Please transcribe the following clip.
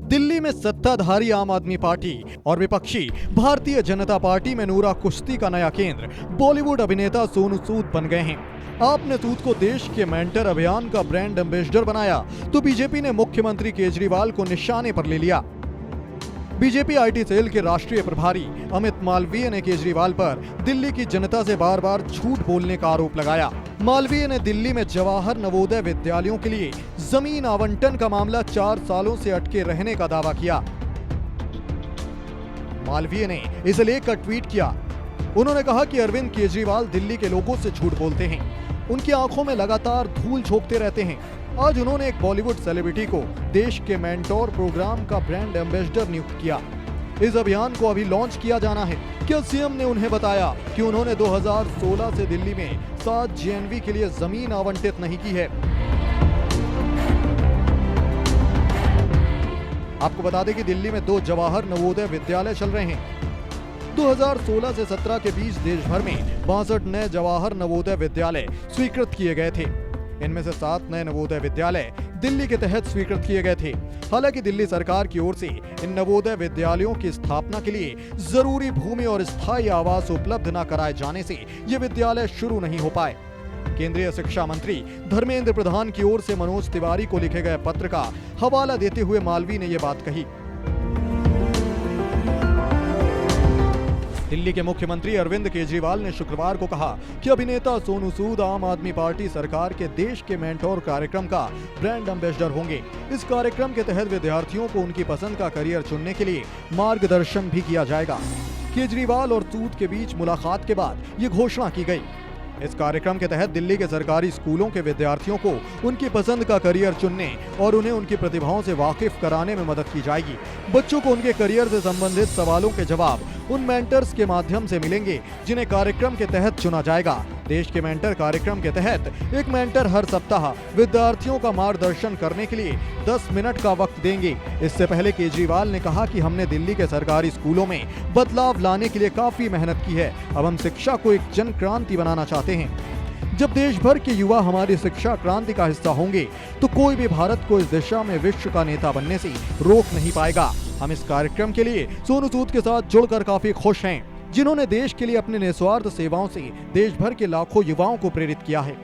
दिल्ली में सत्ताधारी आम आदमी पार्टी और विपक्षी भारतीय जनता पार्टी में नूरा कुश्ती का नया केंद्र बॉलीवुड अभिनेता सोनू सूद बन गए हैं। आपने सूद को देश के मेंटर अभियान का ब्रांड एम्बेसडर बनाया तो बीजेपी ने मुख्यमंत्री केजरीवाल को निशाने पर ले लिया। बीजेपी आईटी सेल के राष्ट्रीय प्रभारी अमित मालवीय ने केजरीवाल पर दिल्ली की जनता से बार बार झूठ बोलने का आरोप लगाया। मालवीय ने दिल्ली में जवाहर नवोदय विद्यालयों के लिए जमीन आवंटन का मामला 4 सालों से अटके रहने का दावा किया। मालवीय ने इसे लेकर ट्वीट किया। उन्होंने कहा कि अरविंद केजरीवाल दिल्ली के लोगों से झूठ बोलते हैं, उनकी आंखों में लगातार धूल झोंकते रहते हैं। आज उन्होंने एक बॉलीवुड सेलिब्रिटी को देश के मेंटोर प्रोग्राम का ब्रांड एम्बेसडर नियुक्त किया। इस अभियान को अभी लॉन्च किया जाना है। क्या सीएम ने उन्हें बताया कि उन्होंने 2016 से दिल्ली में 7 जेएनवी के लिए जमीन आवंटित नहीं की है? आपको बता दें कि दिल्ली में 2 जवाहर नवोदय विद्यालय चल रहे हैं। 2016 से 17 के बीच देश भर में 62 नए जवाहर नवोदय विद्यालय स्वीकृत किए गए थे। इनमें से 7 नए नवोदय विद्यालय दिल्ली के तहत स्वीकृत किए गए थे। हालांकि दिल्ली सरकार की ओर से इन नवोदय विद्यालयों की स्थापना के लिए जरूरी भूमि और स्थायी आवास उपलब्ध न कराए जाने से ये विद्यालय शुरू नहीं हो पाए। केंद्रीय शिक्षा मंत्री धर्मेंद्र प्रधान की ओर से मनोज तिवारी को लिखे गए पत्र का हवाला देते हुए मालवीय ने यह बात कही। दिल्ली के मुख्यमंत्री अरविंद केजरीवाल ने शुक्रवार को कहा कि अभिनेता सोनू सूद आम आदमी पार्टी सरकार के देश के मेंटोर कार्यक्रम का ब्रांड एम्बेसडर होंगे। इस कार्यक्रम के तहत विद्यार्थियों को उनकी पसंद का करियर चुनने के लिए मार्गदर्शन भी किया जाएगा। केजरीवाल और सूद के बीच मुलाकात के बाद ये घोषणा की गई। इस कार्यक्रम के तहत दिल्ली के सरकारी स्कूलों के विद्यार्थियों को उनकी पसंद का करियर चुनने और उन्हें उनकी प्रतिभाओं से वाकिफ कराने में मदद की जाएगी। बच्चों को उनके करियर से संबंधित सवालों के जवाब उन मेंटर्स के माध्यम से मिलेंगे जिन्हें कार्यक्रम के तहत चुना जाएगा। देश के मेंटर कार्यक्रम के तहत एक मेंटर हर सप्ताह विद्यार्थियों का मार्गदर्शन करने के लिए 10 मिनट का वक्त देंगे। इससे पहले केजरीवाल ने कहा कि हमने दिल्ली के सरकारी स्कूलों में बदलाव लाने के लिए काफी मेहनत की है। अब हम शिक्षा को एक जन क्रांति बनाना चाहते हैं। जब देश भर के युवा हमारी शिक्षा क्रांति का हिस्सा होंगे तो कोई भी भारत को इस दिशा में विश्व का नेता बनने से रोक नहीं पाएगा। हम इस कार्यक्रम के लिए सोनू सूद के साथ जुड़कर काफी खुश हैं, जिन्होंने देश के लिए अपने निस्वार्थ सेवाओं से देश भर के लाखों युवाओं को प्रेरित किया है।